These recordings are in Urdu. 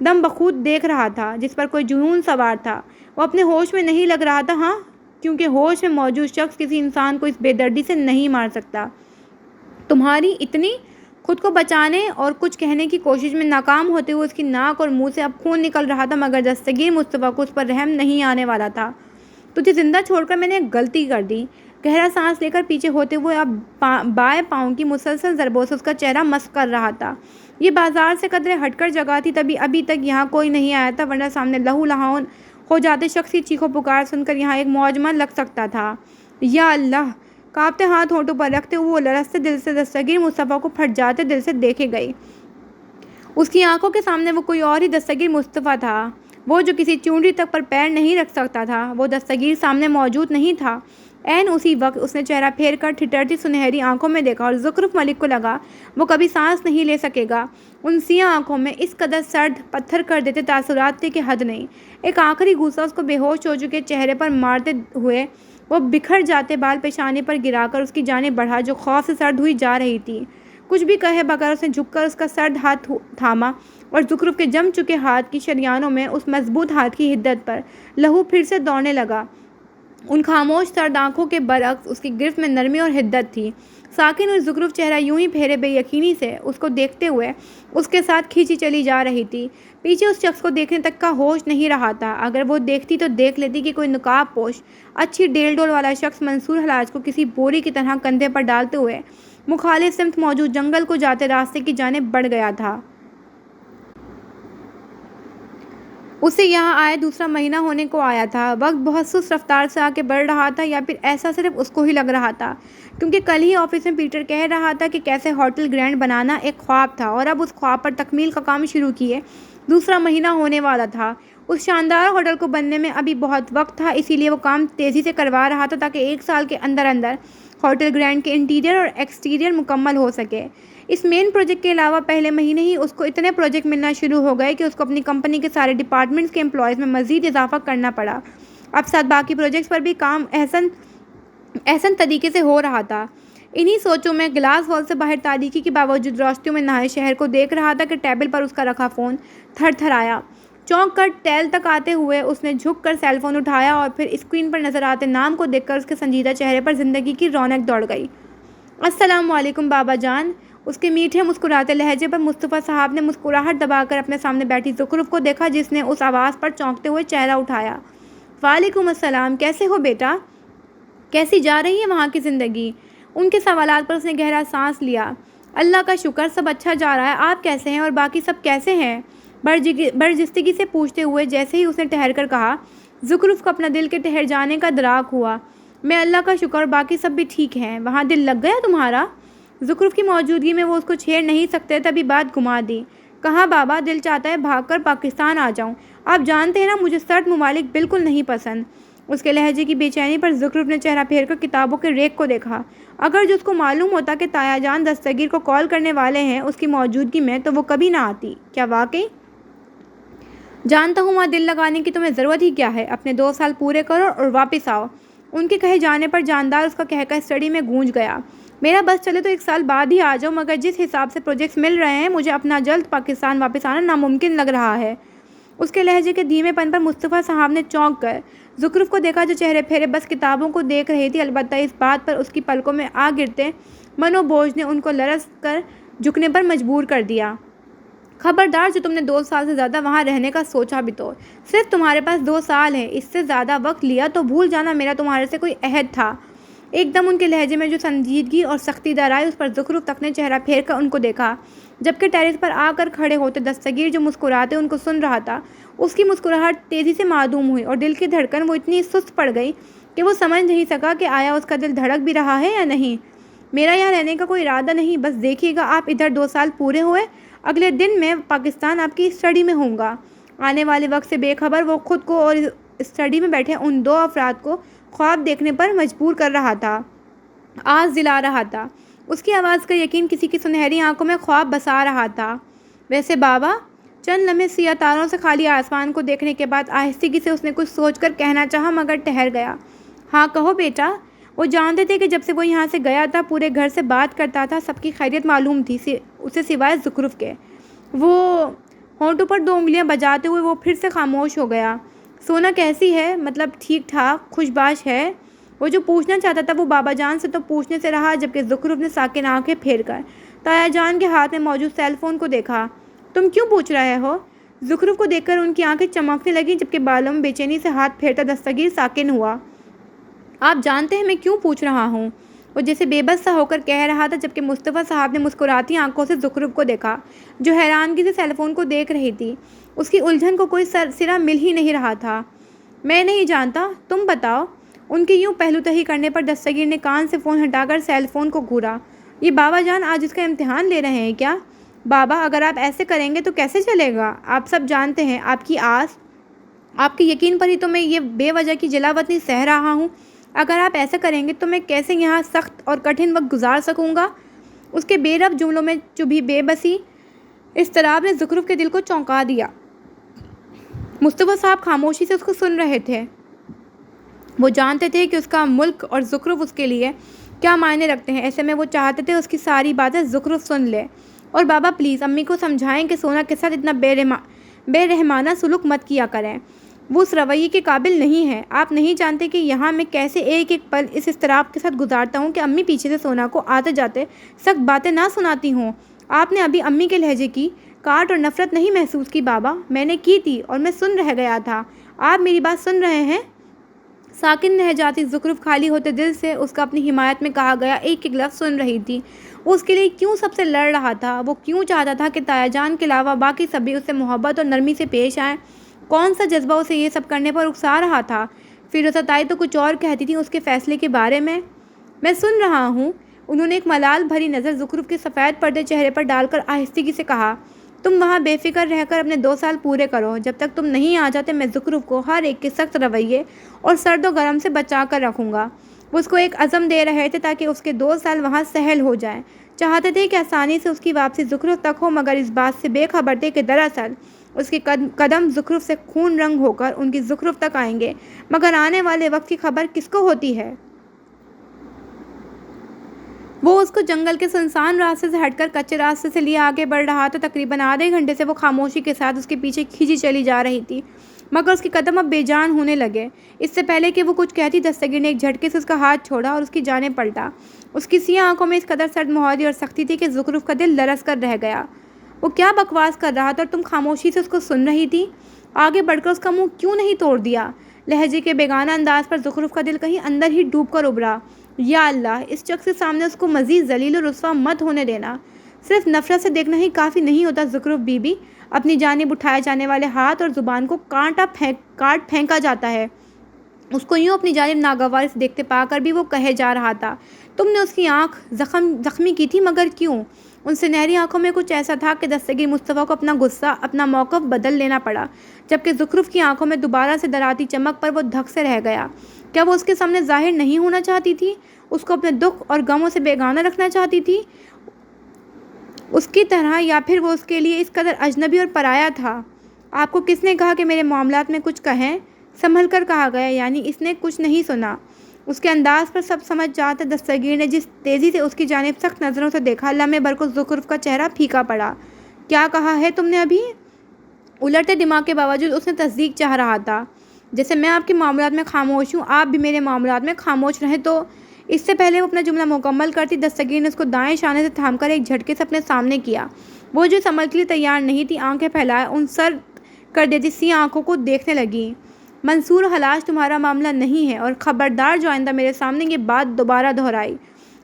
دم بخود دیکھ رہا تھا، جس پر کوئی جنون سوار تھا۔ وہ اپنے ہوش میں نہیں لگ رہا تھا، ہاں، کیونکہ ہوش میں موجود شخص کسی انسان کو اس بے دردی سے نہیں مار سکتا۔ تمہاری اتنی خود کو بچانے اور کچھ کہنے کی کوشش میں ناکام ہوتے ہوئے اس کی ناک اور منہ سے اب خون نکل رہا تھا، مگر دستگیر مصطفیٰ کو اس پر رحم نہیں آنے والا تھا۔ تجھے زندہ چھوڑ کر میں نے ایک غلطی کر دی۔ گہرا سانس لے کر پیچھے ہوتے ہوئے اب بائیں پاؤں کی مسلسل ضربوں سے اس کا چہرہ مسک کر رہا تھا۔ یہ بازار سے قدرے ہٹ کر جگہ تھی، تبھی ابھی تک یہاں کوئی نہیں آیا تھا، ورنہ سامنے لہو لہاون ہو جاتے شخص کی چیخو پکار سن کر یہاں ایک معجزہ لگ سکتا تھا۔ یا اللہ! کانپتے ہاتھ ہونٹوں پر رکھتے ہوئے وہ لرزتے دل سے دستگیر مصطفیٰ کو پھٹ جاتے دل سے دیکھے گئی۔ اس کی آنکھوں کے سامنے وہ کوئی اور ہی دستگیر مصطفیٰ تھا، وہ جو کسی چونڑی تک پر پیر نہیں رکھ سکتا تھا۔ وہ دستگیر سامنے موجود نہیں تھا۔ عین اسی وقت اس نے چہرہ پھیر کر ٹھٹرتی سنہری آنکھوں میں دیکھا اور زخرف ملک کو لگا وہ کبھی سانس نہیں لے سکے گا۔ ان سیاہ آنکھوں میں اس قدر سرد پتھر کر دیتے تاثرات تھے کہ حد نہیں۔ ایک آخری غصہ اس کو بے ہوش ہو چکے چہرے پر مارتے ہوئے وہ بکھر جاتے بال پیشانی پر گرا کر اس کی جانب بڑھا، جو خوف سے سرد ہوئی جا رہی تھی۔ کچھ بھی کہے بغیر اس نے جھک کر اس کا سرد ہاتھ تھاما اور زخرف کے جم چکے ہاتھ کی شریانوں میں اس مضبوط ہاتھ کی حدت پر لہو پھر سے دوڑنے لگا۔ ان خاموش سرد آنکھوں کے برعکس اس کی گرفت میں نرمی اور حدت تھی۔ ساکن اور زخرف چہرہ یوں ہی پھیرے بے یقینی سے اس کو دیکھتے ہوئے اس کے ساتھ کھینچی چلی جا رہی تھی۔ پیچھے اس شخص کو دیکھنے تک کا ہوش نہیں رہا تھا۔ اگر وہ دیکھتی تو دیکھ لیتی کہ کوئی نقاب پوش اچھی ڈیل ڈول والا شخص منصور حلاج کو کسی بوری کی طرح کندھے پر ڈالتے ہوئے مخالف سمت موجود جنگل کو جاتے راستے کی جانب بڑھ گیا تھا۔ اسے یہاں آئے دوسرا مہینہ ہونے کو آیا تھا۔ وقت بہت سست رفتار سے آگے بڑھ رہا تھا، یا پھر ایسا صرف اس کو ہی لگ رہا تھا، کیونکہ کل ہی آفس میں پیٹر کہہ رہا تھا کہ کیسے ہوٹل گرینڈ بنانا ایک خواب تھا اور اب اس خواب پر تکمیل کا کام شروع کیے دوسرا مہینہ ہونے والا تھا۔ اس شاندار ہوٹل کو بننے میں ابھی بہت وقت تھا، اسی لیے وہ کام تیزی سے کروا رہا تھا تاکہ 1 سال کے اندر اندر ہوٹل گرینڈ کے انٹیریئر اور ایکسٹیریئر مکمل ہو سکے۔ اس مین پروجیکٹ کے علاوہ پہلے مہینے ہی اس کو اتنے پروجیکٹ ملنا شروع ہو گئے کہ اس کو اپنی کمپنی کے سارے ڈپارٹمنٹس کے امپلائیز میں مزید اضافہ کرنا پڑا۔ اب ساتھ باقی پروجیکٹس پر بھی کام احسن طریقے سے ہو رہا تھا۔ انہی سوچوں میں گلاس ہال سے باہر تاریکی کے باوجود روشنیوں میں نہائے شہر کو دیکھ رہا تھا کہ ٹیبل پر اس کا رکھا فون تھر تھر آیا۔ چونک کر ٹیل تک آتے ہوئے اس نے جھک کر سیل فون اٹھایا اور پھر اسکرین پر نظر آتے نام کو دیکھ کر اس کے سنجیدہ چہرے پر زندگی کی رونق دوڑ گئی۔ السلام علیکم بابا جان۔ اس کے میٹھے مسکراتے لہجے پر مصطفیٰ صاحب نے مسکراہٹ دبا کر اپنے سامنے بیٹھی زخرف کو دیکھا، جس نے اس آواز پر چونکتے ہوئے چہرہ اٹھایا۔ وعلیکم السلام، کیسے ہو بیٹا؟ کیسی جا رہی ہے وہاں کی زندگی؟ ان کے سوالات پر اس نے گہرا سانس لیا۔ اللہ کا شکر، سب اچھا جا رہا ہے۔ آپ کیسے ہیں اور باقی سب کیسے ہیں؟ برجستگی سے پوچھتے ہوئے جیسے ہی اس نے ٹھہر کر کہا، زخرف کو اپنا دل کے ٹھہر جانے کا ادراک ہوا۔ میں اللہ کا شکر اور باقی سب بھی ٹھیک ہیں۔ وہاں دل لگ گیا تمہارا؟ زخرف کی موجودگی میں وہ اس کو چھیڑ نہیں سکتے، تبھی بات گھما دی۔ کہاں بابا، دل چاہتا ہے بھاگ کر پاکستان آ جاؤں۔ آپ جانتے ہیں نا مجھے سرد ممالک بالکل نہیں پسند۔ اس کے لہجے کی بے چینی پر زخرف نے چہرہ پھیر کر کتابوں کے ریک کو دیکھا۔ اگر جو اس کو معلوم ہوتا کہ تایا جان دستگیر کو کال کرنے والے ہیں اس کی موجودگی میں، تو وہ کبھی نہ آتی۔ کیا واقعی؟ جانتا ہوں وہاں دل لگانے کی تمہیں ضرورت ہی کیا ہے۔ اپنے 2 سال پورے کرو اور واپس آؤ۔ ان کے کہے جانے پر جاندار اس کا کہکہ اسٹڈی میں گونج گیا۔ میرا بس چلے تو 1 سال بعد ہی آ جاؤں، مگر جس حساب سے پروجیکٹس مل رہے ہیں مجھے اپنا جلد پاکستان واپس آنا ناممکن لگ رہا ہے۔ اس کے لہجے کے دھیمے پن پر مصطفیٰ صاحب نے چونک کر زخرف کو دیکھا، جو چہرے پھیرے بس کتابوں کو دیکھ رہی تھی، البتہ اس بات پر اس کی پلکوں میں آ گرتے منو بوجھ نے ان کو لرز کر جھکنے پر مجبور کر دیا۔ خبردار، جو تم نے 2 سال سے زیادہ وہاں رہنے کا سوچا بھی تو صرف تمہارے پاس 2 سال ہے، اس سے زیادہ وقت لیا تو بھول جانا میرا تمہارے سے کوئی عہد تھا۔ ایک دم ان کے لہجے میں جو سنجیدگی اور سختی در آئی، اس پر زخرف تک نے چہرہ پھیر کر ان کو دیکھا، جبکہ ٹیرس پر آ کر کھڑے ہوتے دستگیر جو مسکراتے ان کو سن رہا تھا، اس کی مسکراہٹ تیزی سے معدوم ہوئی اور دل کی دھڑکن وہ اتنی سست پڑ گئی کہ وہ سمجھ نہیں سکا کہ آیا اس کا دل دھڑک بھی رہا ہے یا نہیں۔ میرا یہاں رہنے کا کوئی ارادہ نہیں، بس دیکھیے گا آپ ادھر 2 سال پورے ہوئے، اگلے دن میں پاکستان آپ کی اسٹڈی میں ہوں گا۔ آنے والے وقت سے بے خبر وہ خود کو اور اسٹڈی میں بیٹھے ان 2 افراد کو خواب دیکھنے پر مجبور کر رہا تھا، آس دلا رہا تھا۔ اس کی آواز کا یقین کسی کی سنہری آنکھوں میں خواب بسا رہا تھا۔ ویسے بابا، چند لمحے سیاہ تاروں سے خالی آسمان کو دیکھنے کے بعد آہستگی سے اس نے کچھ سوچ کر کہنا چاہا، مگر ٹھہر گیا۔ ہاں کہو بیٹا۔ وہ جانتے تھے کہ جب سے وہ یہاں سے گیا تھا پورے گھر سے بات کرتا تھا، سب کی خیریت معلوم تھی اسے سوائے زخرف کے۔ وہ ہونٹوں پر 2 انگلیاں بجاتے ہوئے وہ پھر سے خاموش ہو گیا۔ سونا کیسی ہے؟ مطلب ٹھیک ٹھاک، خوشباش ہے؟ وہ جو پوچھنا چاہتا تھا وہ بابا جان سے تو پوچھنے سے رہا، جبکہ زخرف نے ساکن آنکھیں پھیر کر تایا جان کے ہاتھ میں موجود سیل فون کو دیکھا۔ تم کیوں پوچھ رہے ہو؟ زخرف کو دیکھ کر ان کی آنکھیں چمکنے لگیں، جبکہ بالوں میں بے چینی سے ہاتھ پھیرتا دستگیر ساکن ہوا۔ آپ جانتے ہیں میں کیوں پوچھ رہا ہوں؟ وہ جیسے بے بس سا ہو کر کہہ رہا تھا، جبکہ مصطفیٰ صاحب نے مسکراتی آنکھوں سے زخرف کو دیکھا، جو حیرانگی سے سیل فون کو دیکھ رہی تھی۔ اس کی الجھن کو کوئی سرا مل ہی نہیں رہا تھا۔ میں نہیں جانتا، تم بتاؤ۔ ان کے یوں پہلو تہی کرنے پر دستگیر نے کان سے فون ہٹا کر سیل فون کو گھورا۔ یہ بابا جان آج اس کا امتحان لے رہے ہیں کیا؟ بابا، اگر آپ ایسے کریں گے تو کیسے چلے گا؟ آپ سب جانتے ہیں آپ کی آس، آپ کے یقین پر ہی تو میں یہ بے وجہ کی جلاوطنی سہ رہا ہوں۔ اگر آپ ایسا کریں گے تو میں کیسے یہاں سخت اور کٹھن وقت گزار سکوں گا؟ اس کے بے ربط جملوں میں چبھی بے بسی اضطراب نے زخرف کے دل کو چونکا دیا۔ مصطفیٰ صاحب خاموشی سے اس کو سن رہے تھے۔ وہ جانتے تھے کہ اس کا ملک اور زخرف اس کے لیے کیا معنی رکھتے ہیں، ایسے میں وہ چاہتے تھے اس کی ساری باتیں زخرف سن لے۔ اور بابا پلیز امی کو سمجھائیں کہ سونا کے ساتھ اتنا بے رحمانہ سلوک مت کیا کریں، وہ اس رویے کے قابل نہیں ہے۔ آپ نہیں جانتے کہ یہاں میں کیسے ایک ایک پل اس اضطراب کے ساتھ گزارتا ہوں کہ امی پیچھے سے سونا کو آتے جاتے سخت باتیں نہ سناتی ہوں۔ آپ نے ابھی امی کے لہجے کی کاٹ اور نفرت نہیں محسوس کی بابا؟ میں نے کی تھی اور میں سن رہ گیا تھا۔ آپ میری بات سن رہے ہیں؟ ساکن رہ جاتی زخرف خالی ہوتے دل سے اس کا اپنی حمایت میں کہا گیا ایک ایک لفظ سن رہی تھی۔ وہ اس کے لیے کیوں سب سے لڑ رہا تھا؟ وہ کیوں چاہتا تھا کہ تایا جان کے علاوہ باقی سبھی اس سے محبت اور نرمی سے پیش آئیں؟ کون سا جذبہ اسے یہ سب کرنے پر اکسا رہا تھا؟ فیروزہ تائی تو کچھ اور کہتی تھی اس کے فیصلے کے بارے میں۔ میں سن رہا ہوں، انہوں نے ایک ملال بھری نظر زخرف کے سفید پردے چہرے پر ڈال کر آہستگی سے کہا۔ تم وہاں بے فکر رہ کر اپنے 2 سال پورے کرو۔ جب تک تم نہیں آ جاتے میں زخرف کو ہر ایک کے سخت رویے اور سرد و گرم سے بچا کر رکھوں گا۔ وہ اس کو ایک عزم دے رہے تھے تاکہ اس کے 2 سال وہاں سہل ہو جائیں۔ چاہتے تھے کہ آسانی سے اس کی واپسی زخرف تک ہو، مگر اس بات سے بے خبر تھے کہ دراصل اس کے قدم زخرف سے خون رنگ ہو کر ان کی زخرف تک آئیں گے، مگر آنے والے وقت کی خبر کس کو ہوتی ہے؟ وہ اس کو جنگل کے سنسان راستے سے ہٹ کر کچے راستے سے لیے آگے بڑھ رہا تھا۔ تقریباً آدھے گھنٹے سے وہ خاموشی کے ساتھ اس کے پیچھے کھینچی چلی جا رہی تھی، مگر اس کے قدم اب بے جان ہونے لگے۔ اس سے پہلے کہ وہ کچھ کہتی دستگیر نے ایک جھٹکے سے اس کا ہاتھ چھوڑا اور اس کی جانب پلٹا۔ اس کی سیاہ آنکھوں میں اس قدر سرد مہولی اور سختی تھی کہ زخرف کا دل لرز کر رہ گیا۔ وہ کیا بکواس کر رہا تھا اور تم خاموشی سے اس کو سن رہی تھی؟ آگے بڑھ کر اس کا منہ کیوں نہیں توڑ دیا؟ لہجے کے بیگانہ انداز پر زخرف کا دل کہیں اندر ہی ڈوب کر ابھرا۔ یا اللہ، اس شخص کے سامنے اس کو مزید ذلیل و رسوا مت ہونے دینا۔ صرف نفرت سے دیکھنا ہی کافی نہیں ہوتا زخرف بی بی، اپنی جانب اٹھائے جانے والے ہاتھ اور زبان کو کاٹ پھینکا جاتا ہے۔ اس کو یوں اپنی جانب ناگوار سے دیکھتے پا کر بھی وہ کہے جا رہا تھا، تم نے اس کی آنکھ زخمی کی تھی، مگر کیوں؟ ان سنہری آنکھوں میں کچھ ایسا تھا کہ دستگیر مصطفیٰ کو اپنا غصہ، اپنا موقف بدل لینا پڑا، جبکہ زخرف کی آنکھوں میں دوبارہ سے ڈراتی چمک پر وہ دھک سے رہ گیا۔ کیا وہ اس کے سامنے ظاہر نہیں ہونا چاہتی تھی؟ اس کو اپنے دکھ اور غموں سے بیگانہ رکھنا چاہتی تھی اس کی طرح، یا پھر وہ اس کے لیے اس قدر اجنبی اور پرایا تھا؟ آپ کو کس نے کہا کہ میرے معاملات میں کچھ کہیں؟ سنبھل کر کہا گیا، یعنی اس نے کچھ نہیں سنا۔ اس کے انداز پر سب سمجھ جاتے دستگیر نے جس تیزی سے اس کی جانب سخت نظروں سے دیکھا، لمحے بھر کو زخرف کا چہرہ پھیکا پڑا۔ کیا کہا ہے تم نے ابھی؟ الٹتے دماغ کے باوجود اس نے تصدیق چاہ رہا تھا۔ جیسے میں آپ کے معاملات میں خاموش ہوں، آپ بھی میرے معاملات میں خاموش رہیں تو۔ اس سے پہلے وہ اپنا جملہ مکمل کرتی دستگیر نے اس کو دائیں شانے سے تھام کر ایک جھٹکے سے اپنے سامنے کیا۔ وہ جو اس عمل کے لیے تیار نہیں تھی، آنکھیں پھیلائے ان سر کر دیتی سی آنکھوں کو دیکھنے لگی۔ منصور حلاج تمہارا معاملہ نہیں ہے، اور خبردار جو آئندہ میرے سامنے یہ بات دوبارہ دہرائی۔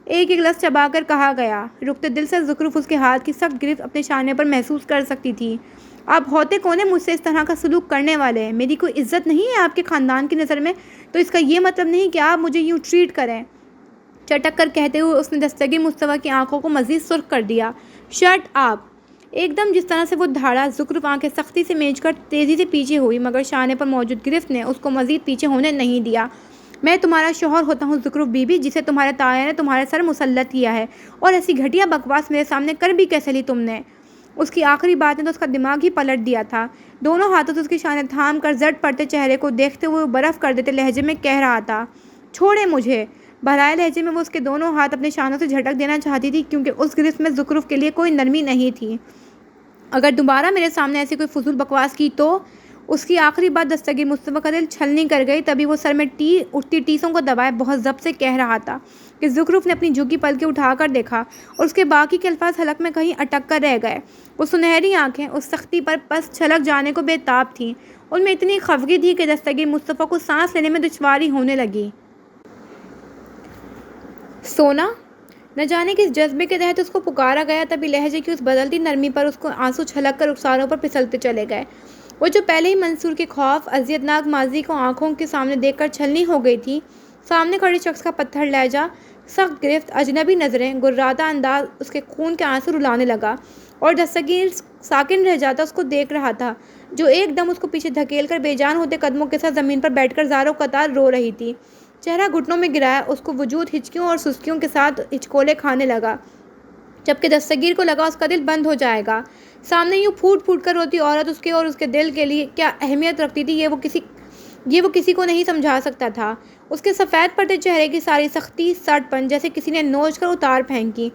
ایک ایک لفظ چبا کر کہا گیا۔ رکتے دل سے زخرف اس کے ہاتھ کی سخت گرفت اپنے شانے پر محسوس کر سکتی تھی۔ آپ ہوتے کون ہیں مجھ سے اس طرح کا سلوک کرنے والے؟ میری کوئی عزت نہیں ہے آپ کے خاندان کی نظر میں؟ تو اس کا یہ مطلب نہیں کہ آپ مجھے یوں ٹریٹ کریں۔ چٹک کر کہتے ہوئے اس نے دستگیر مصطفیٰ کی آنکھوں کو مزید سرخ کر دیا۔ Shut up! ایک دم جس طرح سے وہ دھاڑا، زخرف آنکھیں سختی سے میچ کر تیزی سے پیچھے ہوئی، مگر شانے پر موجود گرفت نے اس کو مزید پیچھے ہونے نہیں دیا۔ میں تمہارا شوہر ہوتا ہوں زخرف بی بی، جسے تمہارے تایا نے تمہارے سر مسلط کیا ہے، اور ایسی گھٹیا بکواس میرے سامنے کر بھی کیسے لی تم نے؟ اس کی آخری بات نے تو اس کا دماغ ہی پلٹ دیا تھا۔ دونوں ہاتھوں سے اس کی شانے تھام کر زرد پڑتے چہرے کو دیکھتے ہوئے برف کر دیتے لہجے میں کہہ رہا تھا، چھوڑے مجھے۔ بھرائے لہجے میں وہ اس کے دونوں ہاتھ اپنے شانوں سے جھٹک دینا چاہتی تھی، کیونکہ اس گرفت میں زخرف کے لیے کوئی نرمی نہیں تھی۔ اگر دوبارہ میرے سامنے ایسی کوئی فضول بکواس کی تو۔ اس کی آخری بات دستگیر مصطفیٰ کا دل چھلنی کر گئی۔ تبھی وہ سر میں اٹھتی ٹیسوں کو دبائے بہت ضبط سے کہہ رہا تھا کہ زخرف نے اپنی جھکی پلکیں اٹھا کر دیکھا اور اس کے باقی کے الفاظ حلق میں کہیں اٹک کر رہ گئے۔ وہ سنہری آنکھیں اس سختی پر پس چھلک جانے کو بے تاب تھیں۔ ان میں اتنی خفگی تھی کہ دستگیر مصطفیٰ کو سانس لینے میں دشواری ہونے لگی۔ سونا؟ نہ جانے کس جذبے کے تحت اس کو پکارا گیا، تبھی لہجے کی اس بدلتی نرمی پر اس کو آنسو چھلک کر رخساروں پر پھسلتے چلے گئے۔ وہ جو پہلے ہی منصور کے خوف اذیت ناک ماضی کو آنکھوں کے سامنے دیکھ کر چھلنی ہو گئی تھی، سامنے کھڑے شخص کا پتھر لہجہ، سخت گرفت، اجنبی نظریں، گراتا انداز اس کے خون کے آنسو رلانے لگا، اور دستگیر ساکن رہ جاتا اس کو دیکھ رہا تھا جو ایک دم اس کو پیچھے دھکیل کر بے جان ہوتے قدموں کے ساتھ زمین پر بیٹھ کر زاروں قطار رو رہی تھی۔ چہرہ گھٹنوں میں گرایا، اس کو وجود ہچکیوں اور سستیوں کے ساتھ ہچکولے کھانے لگا، جبکہ دستگیر کو لگا اس کا دل بند ہو جائے گا۔ سامنے یوں پھوٹ پھوٹ کر روتی عورت اس کے اور اس کے دل کے لیے کیا اہمیت رکھتی تھی، یہ وہ کسی کو نہیں سمجھا سکتا تھا۔ اس کے سفید پڑتے چہرے کی ساری سختی سٹ پن جیسے کسی نے نوچ کر اتار پھینکی۔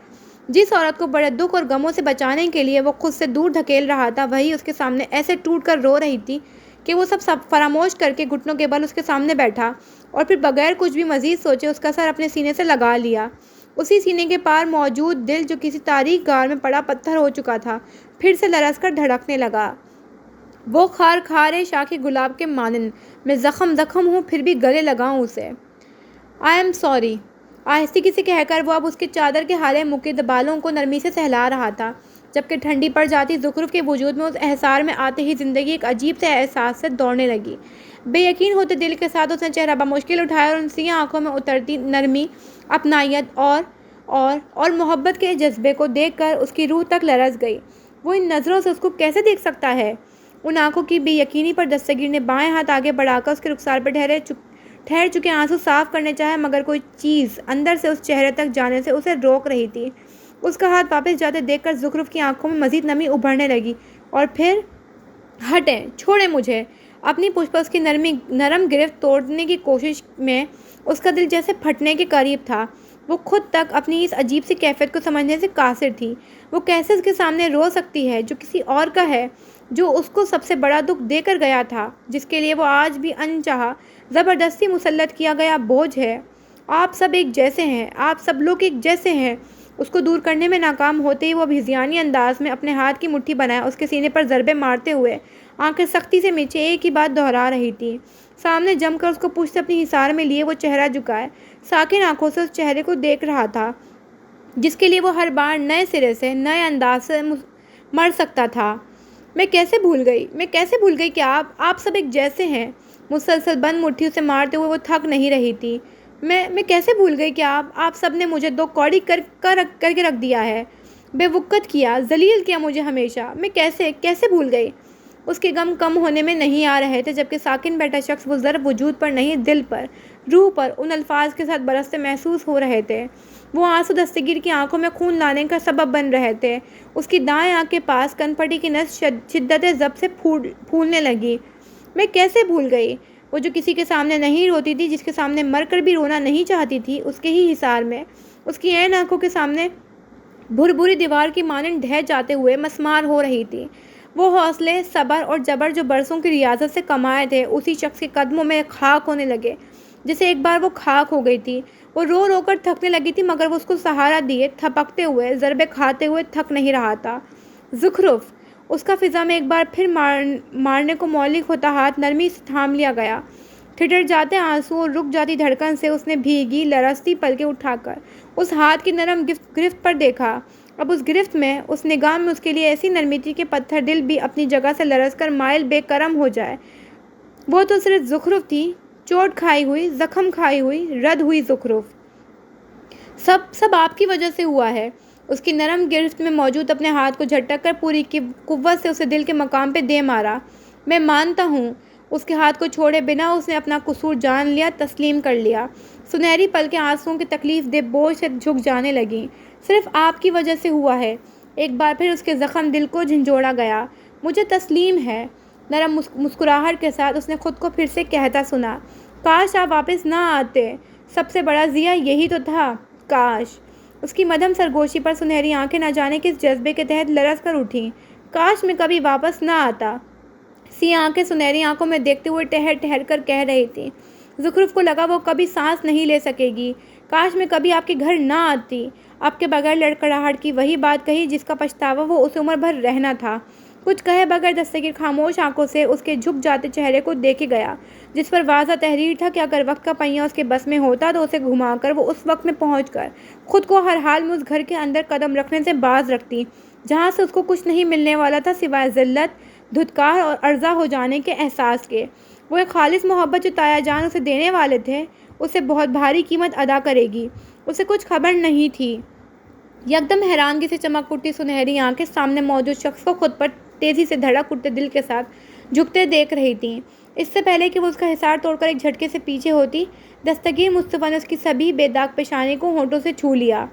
جس عورت کو بڑے دکھ اور غموں سے بچانے کے لیے وہ خود سے دور دھکیل رہا تھا، وہی اس کے سامنے ایسے ٹوٹ کر رو رہی تھی کہ وہ سب فراموش کر کے گھٹنوں کے بل اس کے سامنے بیٹھا اور پھر بغیر کچھ بھی مزید سوچے اس کا سر اپنے سینے سے لگا لیا۔ اسی سینے کے پار موجود دل جو کسی تاریک غار میں پڑا پتھر ہو چکا تھا، پھر سے لرز کر دھڑکنے لگا۔ وہ خار خارے شاخی گلاب کے مانند، میں زخم ہوں پھر بھی گلے لگاؤں اسے۔ آئی ایم سوری، آہستگی سے کہہ کر وہ اب اس کے چادر کے حالے مکد بالوں کو نرمی سے سہلا رہا تھا، جبکہ ٹھنڈی پڑ جاتی زخرف کے وجود میں اس احسار میں آتے ہی زندگی ایک عجیب سے احساس سے دوڑنے لگی۔ بے یقین ہوتے دل کے ساتھ اس نے چہرہ بمشکل اٹھایا اور ان سیاہ آنکھوں میں اترتی نرمی، اپنائیت اور محبت کے جذبے کو دیکھ کر اس کی روح تک لرز گئی۔ وہ ان نظروں سے اس کو کیسے دیکھ سکتا ہے؟ ان آنکھوں کی بے یقینی پر دستگیر نے بائیں ہاتھ آگے بڑھا کر اس کے رخسار پر ٹھہر چکے آنسو صاف کرنے چاہے، مگر کوئی چیز اندر سے اس چہرے تک جانے سے اسے روک رہی تھی۔ اس کا ہاتھ واپس جاتے دیکھ کر زخرف کی آنکھوں میں مزید نمی ابھرنے لگی، اور پھر ہٹیں، چھوڑیں مجھے۔ اپنی پشت پر اس کی نرم گرفت توڑنے کی کوشش میں اس کا دل جیسے پھٹنے کے قریب تھا۔ وہ خود تک اپنی اس عجیب سی کیفیت کو سمجھنے سے قاصر تھی۔ وہ کیسے اس کے سامنے رو سکتی ہے جو کسی اور کا ہے، جو اس کو سب سے بڑا دکھ دے کر گیا تھا، جس کے لیے وہ آج بھی انچاہا زبردستی مسلط کیا گیا بوجھ ہے۔ آپ سب ایک جیسے ہیں، آپ سب لوگ ایک جیسے ہیں۔ اس کو دور کرنے میں ناکام ہوتے ہی وہ اب ہذیانی انداز میں اپنے ہاتھ کی مٹھی بنائے اس کے سینے پر ضربے مارتے ہوئے آنکھیں سختی سے میچے ایک ہی بات دہرا رہی تھی۔ سامنے جم کر اس کو پشت سے اپنی حصار میں لیے وہ چہرہ جھکائے ساکن آنکھوں سے اس چہرے کو دیکھ رہا تھا، جس کے لیے وہ ہر بار نئے سرے سے، نئے انداز سے مر سکتا تھا۔ میں کیسے بھول گئی کہ آپ سب ایک جیسے ہیں۔ مسلسل بند مٹھیوں سے مارتے ہوئے وہ تھک نہیں رہی تھی۔ میں کیسے بھول گئی کہ آپ سب نے مجھے دو کوڑی کر کے رکھ دیا ہے، بے وقت کیا، ذلیل کیا مجھے ہمیشہ۔ میں کیسے بھول گئی؟ اس کے غم کم ہونے میں نہیں آ رہے تھے، جبکہ ساکن بیٹھا شخص وہ ضرب وجود پر نہیں، دل پر، روح پر ان الفاظ کے ساتھ برستے محسوس ہو رہے تھے۔ وہ آنسو دستگیر کی آنکھوں میں خون لانے کا سبب بن رہے تھے۔ اس کی دائیں آنکھ کے پاس کن پٹی کی نس شدت ضبط سے پھولنے لگی۔ میں کیسے بھول گئی؟ وہ جو کسی کے سامنے نہیں روتی تھی، جس کے سامنے مر کر بھی رونا نہیں چاہتی تھی، اس کے ہی حصار میں، اس کی عین آنکھوں کے سامنے بھری دیوار کی مانند ڈھہ جاتے ہوئے مسمار ہو رہی تھی۔ وہ حوصلے، صبر اور جبر جو برسوں کی ریاضت سے کمائے تھے، اسی شخص کے قدموں میں خاک ہونے لگے جیسے ایک بار وہ خاک ہو گئی تھی۔ وہ رو رو کر تھکنے لگی تھی، مگر وہ اس کو سہارا دیے تھپکتے ہوئے، ضربے کھاتے ہوئے تھک نہیں رہا تھا۔ زخرف! اس کا فضا میں ایک بار پھر مارنے کو مولک ہوتا ہاتھ نرمی سے تھام لیا گیا۔ ٹھٹر جاتے آنسو اور رک جاتی دھڑکن سے اس نے بھیگی لرزتی پلکیں اٹھا کر اس ہاتھ کی نرم گرفت پر دیکھا۔ اب اس گرفت میں، اس نگاہ میں اس کے لیے ایسی نرمی تھی کہ پتھر دل بھی اپنی جگہ سے لرز کر مائل بے کرم ہو جائے۔ وہ تو صرف زخرف تھی، چوٹ کھائی ہوئی، زخم کھائی ہوئی، رد ہوئی زخرف۔ سب آپ کی وجہ سے ہوا ہے۔ اس کی نرم گرفت میں موجود اپنے ہاتھ کو جھٹک کر پوری قوت سے اسے دل کے مقام پہ دے مارا۔ میں مانتا ہوں۔ اس کے ہاتھ کو چھوڑے بنا اس نے اپنا قصور جان لیا، تسلیم کر لیا۔ سنہری پلکیں آنسوؤں کے تکلیف دہ بوجھ سے جھک جانے لگیں۔ صرف آپ کی وجہ سے ہوا ہے۔ ایک بار پھر اس کے زخم دل کو جھنجھوڑا گیا۔ مجھے تسلیم ہے۔ نرم مسکراہٹ کے ساتھ اس نے خود کو پھر سے کہتا سنا۔ کاش آپ واپس نہ آتے۔ سب سے بڑا ضیاء یہی تو تھا۔ کاش! اس کی مدھم سرگوشی پر سنہری آنکھیں نہ جانے کس جذبے کے تحت لرز کر اٹھیں۔ کاش میں کبھی واپس نہ آتا، سی آنکھیں سنہری آنکھوں میں دیکھتے ہوئے ٹہر ٹہر کر کہہ رہی تھی۔ زخرف کو لگا وہ کبھی سانس نہیں لے سکے گی۔ کاش میں کبھی آپ کے گھر نہ آتی، آپ کے بغیر لڑکڑاہٹ کی وہی بات کہی جس کا پچھتاوا وہ اسے عمر بھر رہنا تھا۔ کچھ کہے بغیر دستگیر خاموش آنکھوں سے اس کے جھک جاتے چہرے کو دیکھے گیا، جس پر واضح تحریر تھا کہ اگر وقت کا پہیہ اس کے بس میں ہوتا تو اسے گھما کر وہ اس وقت میں پہنچ کر خود کو ہر حال میں اس گھر کے اندر قدم رکھنے سے باز رکھتی جہاں سے اس کو کچھ نہیں ملنے والا تھا سوائے ذلت، دھتکار اور عرضہ ہو جانے کے احساس کے۔ وہ ایک خالص محبت جو تایا جان اسے دینے والے تھے، اسے بہت بھاری قیمت ادا کرے گی، اسے کچھ خبر نہیں تھی۔ یکدم حیرانگی سے چمک اٹھی سنہری آنکھیں سامنے موجود شخص کو خود پر تیزی سے دھڑک اٹھتے دل کے ساتھ جھکتے دیکھ رہی تھیں۔ اس سے پہلے کہ وہ اس کا حصار توڑ کر ایک جھٹکے سے پیچھے ہوتی، دستگیر مصطفیٰ نے اس کی سبھی بے داغ پیشانی کو ہونٹوں سے چھو لیا۔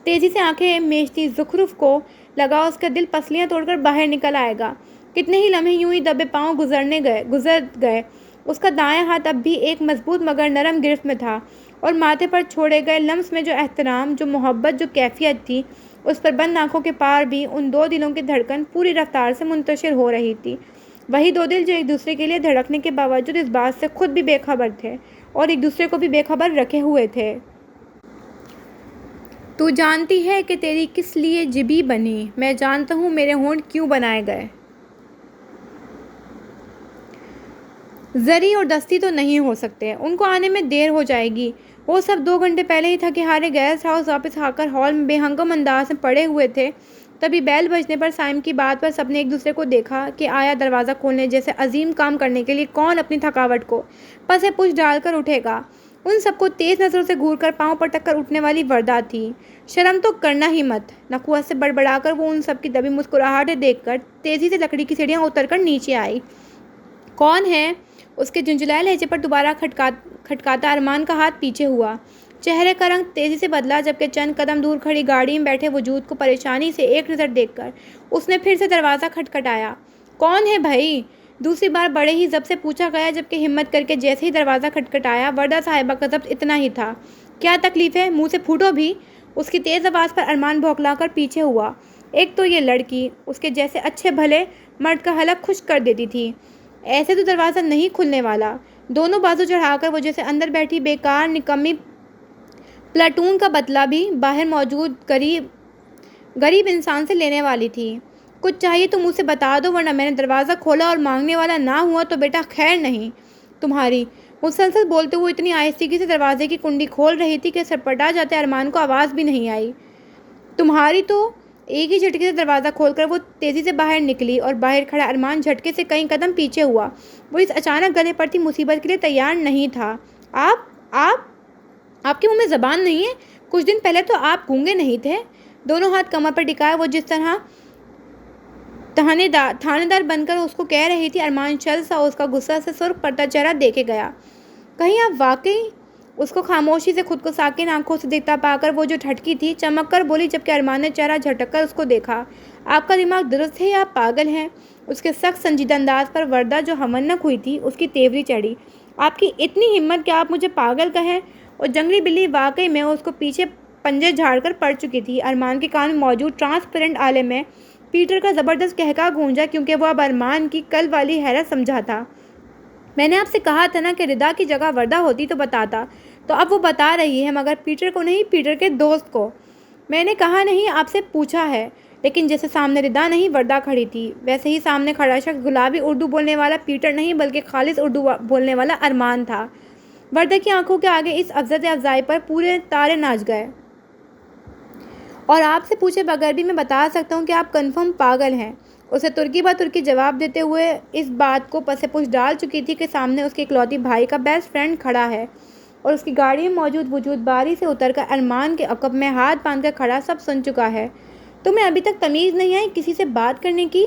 تیزی سے آنکھیں میچتی زخرف کو لگا اس کا دل پسلیاں توڑ کر باہر نکل آئے گا۔ کتنے ہی لمحے یوں ہی دبے پاؤں گزر گئے۔ اس کا دائیں ہاتھ اب بھی ایک مضبوط مگر نرم گرفت میں تھا، اور ماتھے پر چھوڑے گئے لمس میں جو احترام، جو محبت، جو کیفیت تھی، اس پر بند آنکھوں کے پار بھی ان دو دلوں کی دھڑکن پوری رفتار سے منتشر ہو رہی تھی۔ وہی دو دل جو ایک دوسرے کے لیے دھڑکنے کے باوجود اس بات سے خود بھی بے خبر تھے اور ایک دوسرے کو بھی بے خبر رکھے ہوئے تھے۔ تو جانتی ہے کہ تیری کس لیے جبیں بنی، میں جانتا ہوں میرے ہونٹ کیوں بنائے گئے۔ زری اور دستی تو نہیں ہو سکتے، ان کو آنے میں دیر ہو جائے گی۔ وہ سب 2 گھنٹے پہلے ہی تھکے ہارے گیسٹ ہاؤس واپس آ کر ہال میں بے ہنگم انداز میں پڑے ہوئے تھے۔ تبھی بیل بجنے پر سائم کی بات پر سب نے ایک دوسرے کو دیکھا کہ آیا دروازہ کھولنے جیسے عظیم کام کرنے کے لیے کون اپنی تھکاوٹ کو پسے پش ڈال کر اٹھے گا۔ ان سب کو تیز نظروں سے گھور کر پاؤں پر ٹک کر اٹھنے والی وردہ تھی۔ شرم تو کرنا ہی مت، نخوت سے بڑبڑا کر وہ ان سب کی دبی مسکراہٹیں دیکھ کر تیزی سے لکڑی کی سیڑھیاں اتر کر نیچے آئی۔ کون ہے؟ اس کے جھنجھلائے لہجے پر دوبارہ کھٹکاتا ارمان کا ہاتھ پیچھے ہوا۔ چہرے کا رنگ تیزی سے بدلا جبکہ چند قدم دور کھڑی گاڑی میں بیٹھے وجود کو پریشانی سے ایک نظر دیکھ کر اس نے پھر سے دروازہ کھٹکھٹایا۔ کون ہے بھائی؟ دوسری بار بڑے ہی ضبط سے پوچھا گیا جبکہ ہمت کر کے جیسے ہی دروازہ کھٹکھٹایا وردہ صاحبہ کا ضبط اتنا ہی تھا۔ کیا تکلیف ہے؟ منہ سے پھوٹو بھی۔ اس کی تیز آواز پر ارمان بھوکلا کر پیچھے ہوا۔ ایک تو یہ لڑکی اس کے جیسے اچھے بھلے مرد کا حلق خشک کر دیتی تھی۔ ایسے تو دروازہ نہیں کھلنے والا۔ دونوں بازو چڑھا کر وہ جیسے اندر بیٹھی بیکار نکمی پلاٹون کا بدلہ بھی باہر موجود غریب انسان سے لینے والی تھی۔ کچھ چاہیے تو منہ سے بتا دو ورنہ میں نے دروازہ کھولا اور مانگنے والا نہ ہوا تو بیٹا خیر نہیں تمہاری۔ مسلسل بولتے ہوئے اتنی آہستگی سے دروازے کی کنڈی کھول رہی تھی کہ سرپٹا جاتے ارمان کو آواز بھی نہیں آئی۔ تمہاری تو ایک ہی جھٹکے سے دروازہ کھول کر وہ تیزی سے باہر نکلی اور باہر کھڑا ارمان جھٹکے سے کئی قدم پیچھے ہوا۔ وہ اس اچانک گلے پڑتی مصیبت کے لیے تیار نہیں تھا۔ آپ کے منہ میں زبان نہیں ہے؟ کچھ دن پہلے تو آپ گونگے نہیں تھے۔ دونوں ہاتھ کمر پر ٹکائے وہ جس طرح تھانے دار بن کر اس کو کہہ رہی تھی، ارمان چل سا اس کا غصہ سے سرخ پڑتا چہرہ دیکھے گیا۔ کہیں آپ واقعی؟ اس کو خاموشی سے خود کو ساکن آنکھوں سے دیکھتا پا کر وہ جو ٹھٹکی تھی چمک کر بولی جبکہ ارمان نے چہرہ جھٹک کر اس کو دیکھا۔ آپ کا دماغ درست ہے یا آپ پاگل ہیں؟ اس کے سخت سنجیدہ انداز پر وردہ جو ہمنک ہوئی تھی اس کی تیوری چڑھی۔ آپ کی اتنی ہمت کہ آپ مجھے پاگل کہیں؟ اور جنگلی بلی واقعی میں اس کو پیچھے پنجے جھاڑ کر پڑ چکی تھی۔ ارمان کے کان میں موجود ٹرانسپیرنٹ آلے میں پیٹر کا زبردست قہقہا گونجا کیونکہ وہ اب ارمان کی کل والی حیرت سمجھا تھا۔ میں نے آپ سے کہا تھا نا کہ ردا کی جگہ وردہ ہوتی تو بتاتا، تو اب وہ بتا رہی ہے مگر پیٹر کو نہیں، پیٹر کے دوست کو۔ میں نے کہا نہیں، آپ سے پوچھا ہے۔ لیکن جیسے سامنے ردا نہیں وردہ کھڑی تھی ویسے ہی سامنے کھڑا شخص گلابی اردو بولنے والا پیٹر نہیں بلکہ خالص اردو بولنے والا ارمان تھا۔ وردہ کی آنکھوں کے آگے اس افزائی پر پورے تارے ناچ گئے۔ اور آپ سے پوچھے بغیر بھی میں بتا سکتا ہوں کہ آپ کنفرم پاگل ہیں۔ اسے ترکی بہ ترکی جواب دیتے ہوئے اس بات کو پسے پش ڈال چکی تھی کہ سامنے اس کے اکلوتی بھائی کا بیسٹ فرینڈ کھڑا ہے اور اس کی گاڑی میں موجود وجود باری سے اتر کر ارمان کے عقب میں ہاتھ باندھ کر کھڑا سب سن چکا ہے۔ تمہیں ابھی تک تمیز نہیں آئی کسی سے بات کرنے کی؟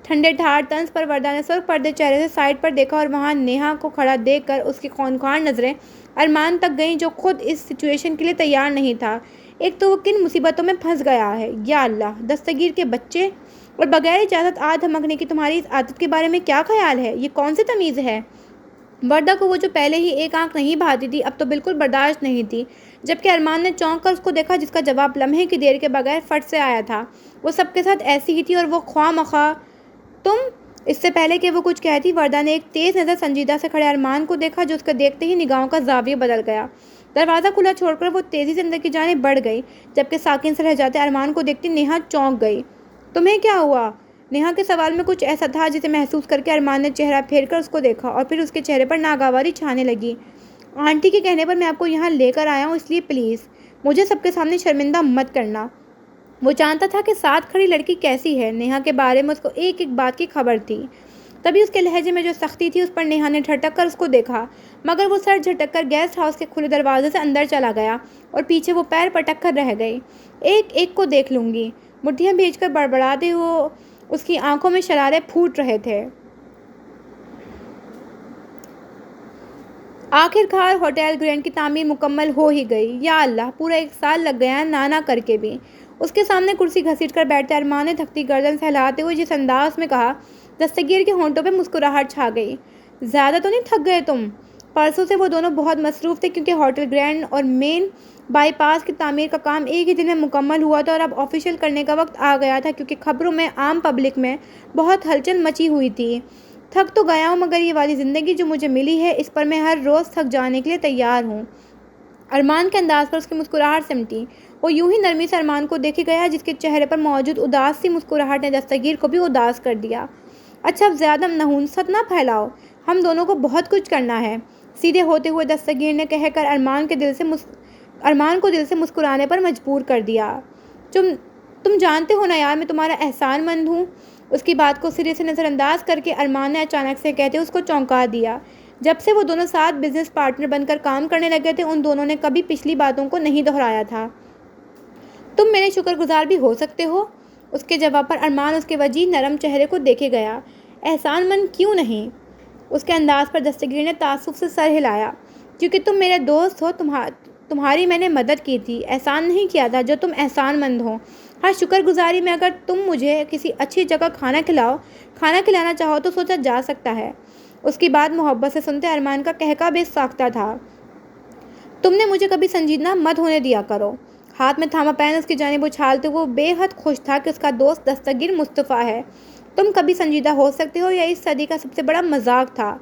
ٹھنڈے ٹھار طنز پر وردہ نے سرخ پردے چہرے سے سائڈ پر دیکھا اور وہاں نیہا کو کھڑا دیکھ کر اس کی خونخوار نظریں ارمان تک گئیں جو خود اس سچویشن کے لیے تیار نہیں تھا۔ ایک تو وہ کن مصیبتوں میں پھنس گیا ہے، یا اللہ! دستگیر کے بچے! اور بغیر اجازت آ دھمکنے کی تمہاری اس عادت کے بارے میں کیا خیال ہے؟ یہ کون سی تمیز ہے؟ وردہ کو وہ جو پہلے ہی ایک آنکھ نہیں بھاتی تھی اب تو بالکل برداشت نہیں تھی، جبکہ ارمان نے چونک کر اس کو دیکھا جس کا جواب لمحے کی دیر کے بغیر فٹ سے آیا تھا۔ وہ سب کے ساتھ ایسی ہی تھی اور وہ خواہ مخواہ تم؟ اس سے پہلے کہ وہ کچھ کہتی وردہ نے ایک تیز نظر سنجیدہ سے کھڑے ارمان کو دیکھا جو اس کو دیکھتے ہی نگاہوں کا زاویہ بدل گیا۔ دروازہ کھلا چھوڑ کر وہ تیزی سے اندر کی جانب بڑھ گئی، جبکہ ساکن سے رہ جاتے ارمان کو دیکھتی نیہا چونک گئی۔ تمہیں کیا ہوا؟ نیہا کے سوال میں کچھ ایسا تھا جسے محسوس کر کے ارمان نے چہرہ پھیر کر اس کو دیکھا اور پھر اس کے چہرے پر ناگواری چھانے لگی۔ آنٹی کے کہنے پر میں آپ کو یہاں لے کر آیا ہوں، اس لیے پلیز مجھے سب کے سامنے شرمندہ مت کرنا۔ وہ جانتا تھا کہ ساتھ کھڑی لڑکی کیسی ہے، نیہا کے بارے میں اس کو ایک ایک بات کی خبر تھی۔ تبھی اس کے لہجے میں جو سختی تھی اس پر نیہا نے ٹھٹک کر اس کو دیکھا، مگر وہ سر جھٹک کر گیسٹ ہاؤس کے کھلے دروازے سے اندر چلا گیا اور پیچھے وہ پیر پٹک کر رہ گئی۔ ایک ایک کو دیکھ لوں گی، مٹھیاں بھیج کر بڑبڑاتے ہوئے اس کی آنکھوں میں شرارے پھوٹ رہے تھے۔ آخر کار ہوٹل گرینڈ کی تعمیر مکمل ہو ہی گئی۔ یا اللہ، پورا 1 سال لگ گیا نانا کر کے بھی۔ اس کے سامنے کرسی گھسیٹ کر بیٹھتے ارمان نے تھکتی گردن سہلاتے ہوئے جس انداز میں کہا، دستگیر کے ہونٹوں پہ مسکراہٹ چھا گئی۔ زیادہ تو نہیں تھک گئے تم؟ پرسوں سے وہ دونوں بہت مصروف تھے کیونکہ ہوٹل گرینڈ اور مین بائی پاس کی تعمیر کا کام ایک ہی دن میں مکمل ہوا تھا اور اب آفیشیل کرنے کا وقت آ گیا تھا کیونکہ خبروں میں عام پبلک میں بہت ہلچل مچی ہوئی تھی۔ تھک تو گیا ہوں مگر یہ والی زندگی جو مجھے ملی ہے اس پر میں ہر روز تھک جانے کے لیے تیار ہوں۔ ارمان کے انداز پر اس کی مسکراہٹ سمٹی۔ وہ یوں ہی نرمی سے ارمان کو دیکھے گیا جس کے چہرے پر موجود اداس سی مسکراہٹ نے دستگیر کو بھی اداس کر دیا۔ اچھا اب زیادہ نحوست نہ پھیلاؤ، ہم دونوں کو بہت کچھ کرنا ہے، سیدھے ہوتے ہوئے دستگیر نے کہہ کر ارمان کو دل سے مسکرانے پر مجبور کر دیا۔ تم جانتے ہو نا یار میں تمہارا احسان مند ہوں۔ اس کی بات کو سرے سے نظر انداز کر کے ارمان نے اچانک سے کہتے اس کو چونکا دیا۔ جب سے وہ دونوں ساتھ بزنس پارٹنر بن کر کام کرنے لگے تھے ان دونوں نے کبھی پچھلی باتوں کو نہیں دہرایا تھا۔ تم میرے شکر گزار بھی ہو سکتے ہو۔ اس کے جواب پر ارمان اس کے وجیح نرم چہرے کو دیکھے گیا۔ احسان مند کیوں نہیں؟ اس کے انداز پر دستگیر نے تعصب سے سر ہلایا۔ کیونکہ تم میرے دوست ہو، تمہاری میں نے مدد کی تھی، احسان نہیں کیا تھا جو تم احسان مند ہو۔ ہاں شکر گزاری میں اگر تم مجھے کسی اچھی جگہ کھانا کھلانا چاہو تو سوچا جا سکتا ہے۔ اس کی بات محبت سے سنتے ارمان کا قہقہ بے ساختہ تھا۔ تم نے مجھے کبھی سنجیدہ مت ہونے دیا کرو۔ ہاتھ میں تھاما پین اس کی جانب اچھالتے وہ بے حد خوش تھا کہ اس کا دوست دستگیر مصطفیٰ ہے۔ تم کبھی سنجیدہ ہو سکتے ہو، یہ اس صدی کا سب سے بڑا مذاق تھا۔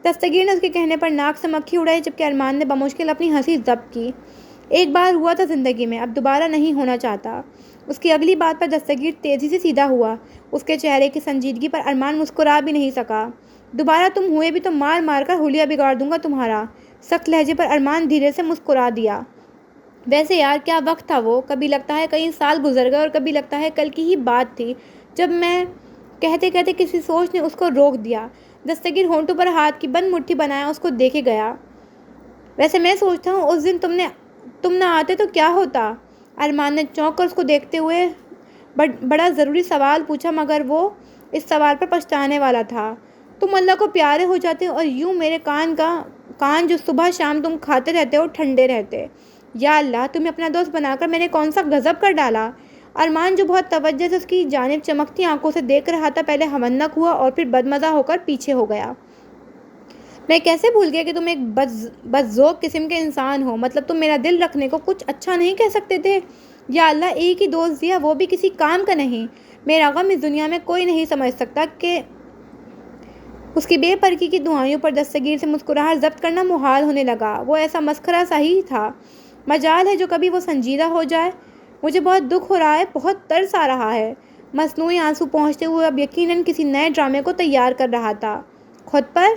دستگیر نے اس کے کہنے پر ناک سے مکھی اڑائی جبکہ ارمان نے بمشکل اپنی ہنسی ضبط کی۔ ایک بار ہوا تھا زندگی میں، اب دوبارہ نہیں ہونا چاہتا۔ اس کی اگلی بات پر دستگیر تیزی سے سیدھا ہوا۔ اس کے چہرے کی سنجیدگی پر ارمان مسکرا بھی نہیں سکا۔ دوبارہ تم ہوئے بھی تو مار مار کر حلیہ بگاڑ دوں گا تمہارا۔ سخت لہجے پر ارمان دھیرے سے مسکرا دیا۔ ویسے یار کیا وقت تھا وہ، کبھی لگتا ہے کئی سال گزر گئے اور کبھی لگتا ہے کل کی ہی بات تھی جب میں کہتے کہتے کسی سوچ نے اس کو روک دیا۔ دستگیر ہونٹوں پر ہاتھ کی بند مٹھی بنایا اس کو دیکھے گیا۔ ویسے میں سوچتا ہوں اس دن تم نہ آتے تو کیا ہوتا؟ ارمان نے چونک کر اس کو دیکھتے ہوئے بڑا ضروری سوال پوچھا مگر وہ اس سوال پر پچھتانے والا تھا۔ تم اللہ کو پیارے ہو جاتے اور یوں میرے کان جو صبح شام تم کھاتے رہتے ہو ٹھنڈے رہتے۔ یا اللہ، تمہیں اپنا دوست بنا کر میں نے کون سا غضب کر ڈالا؟ ارمان جو بہت توجہ سے اس کی جانب چمکتی آنکھوں سے دیکھ رہا تھا پہلے ہونک ہوا اور پھر بدمزہ ہو کر پیچھے ہو گیا۔ میں کیسے بھول گیا کہ تم ایک بدذوق قسم کے انسان ہو، مطلب تم میرا دل رکھنے کو کچھ اچھا نہیں کہہ سکتے تھے؟ یا اللہ، ایک ہی دوست دیا وہ بھی کسی کام کا نہیں۔ میرا غم اس دنیا میں کوئی نہیں سمجھ سکتا کہ اس کی بے پرکی کی دعائیوں پر دستگیر سے مسکراہٹ ضبط کرنا محال ہونے لگا۔ وہ ایسا مسخرہ سا ہی تھا، مجال ہے جو کبھی وہ سنجیدہ ہو جائے۔ مجھے بہت دکھ ہو رہا ہے، بہت ترس آ رہا ہے۔ مصنوعی آنسو پہنچتے ہوئے اب یقیناً کسی نئے ڈرامے کو تیار کر رہا تھا۔ خود پر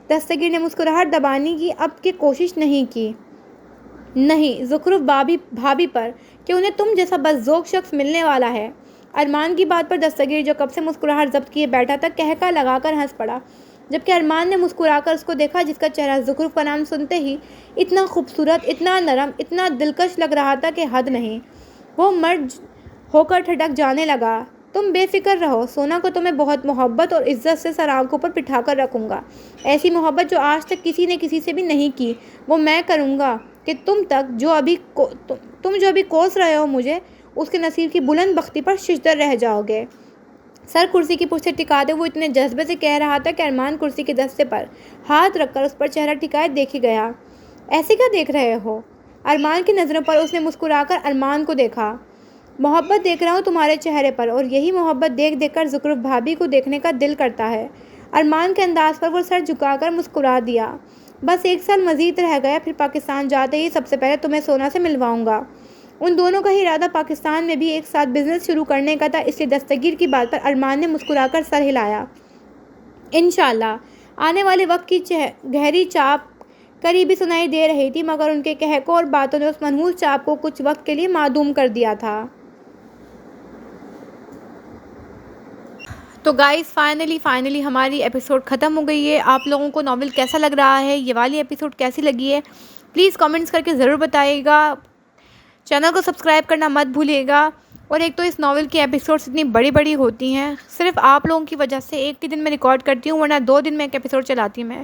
دستگیر نے مسکراہٹ دبانے کی اب کی کوشش نہیں کی۔ نہیں، زخرف بھابھی پر کہ انہیں تم جیسا بدذوق شخص ملنے والا ہے۔ ارمان کی بات پر دستگیر جو کب سے مسکراہٹ ضبط کیے بیٹھا تھا قہقہ لگا کر ہنس پڑا، جبکہ ارمان نے مسکرا کر اس کو دیکھا جس کا چہرہ زخرف کا نام سنتے ہی اتنا خوبصورت، اتنا نرم، اتنا دلکش لگ رہا تھا کہ حد نہیں۔ وہ مرد ہو کر ٹھٹک جانے لگا۔ تم بے فکر رہو، سونا کو تمہیں بہت محبت اور عزت سے سر آنکھوں پر بٹھا کر رکھوں گا۔ ایسی محبت جو آج تک کسی نے کسی سے بھی نہیں کی وہ میں کروں گا کہ تم جو ابھی کوس رہے ہو مجھے، اس کے نصیب کی بلند بختی پر ششدر رہ جاؤ گے۔ سر کرسی کی پشت سے ٹکاتے وہ اتنے جذبے سے کہہ رہا تھا کہ ارمان کرسی کے دستے پر ہاتھ رکھ کر اس پر چہرہ ٹکائے دیکھے گیا۔ ایسے کیا دیکھ رہے ہو؟ ارمان کی نظروں پر اس نے مسکرا کر ارمان کو دیکھا۔ محبت دیکھ رہا ہوں تمہارے چہرے پر، اور یہی محبت دیکھ دیکھ کر زخرف بھابھی کو دیکھنے کا دل کرتا ہے۔ ارمان کے انداز پر وہ سر جھکا کر مسکرا دیا۔ بس 1 سال مزید رہ گیا، پھر پاکستان جاتے ہی سب سے پہلے تمہیں سونا سے ملواؤں گا۔ ان دونوں کا ہی ارادہ پاکستان میں بھی ایک ساتھ بزنس شروع کرنے کا تھا، اس لیے دستگیر کی بات پر ارمان نے مسکرا کر سر ہلایا۔ انشاءاللہ۔ آنے والے وقت کی گہری چاپ قریبی سنائی دے رہی تھی، مگر ان کے کہکوں اور باتوں نے اس منحوس چاپ کو کچھ وقت کے لیے معدوم کر دیا تھا۔ تو گائز فائنلی ہماری ایپیسوڈ ختم ہو گئی ہے۔ آپ لوگوں کو ناول کیسا لگ رہا ہے، یہ والی ایپیسوڈ کیسی لگی ہے، پلیز کامنٹس کر کے ضرور بتائیے گا۔ چینل کو سبسکرائب کرنا مت بھولیے گا۔ اور ایک تو اس ناول کی ایپیسوڈز اتنی بڑی ہوتی ہیں، صرف آپ لوگوں کی وجہ سے ایک ہی دن میں ریکارڈ کرتی ہوں، ورنہ 2 دن میں ایک ایپیسوڈ چلاتی ہوں میں۔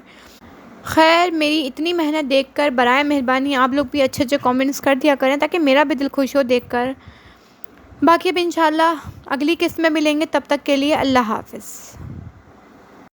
خیر، میری اتنی محنت دیکھ کر برائے مہربانی آپ لوگ بھی اچھے کامنٹس کر دیا کریں، تاکہ میرا بھی دل خوش ہو دیکھ کر۔ باقی اب انشاءاللہ اگلی قسط میں ملیں گے، تب تک کے لیے اللہ حافظ۔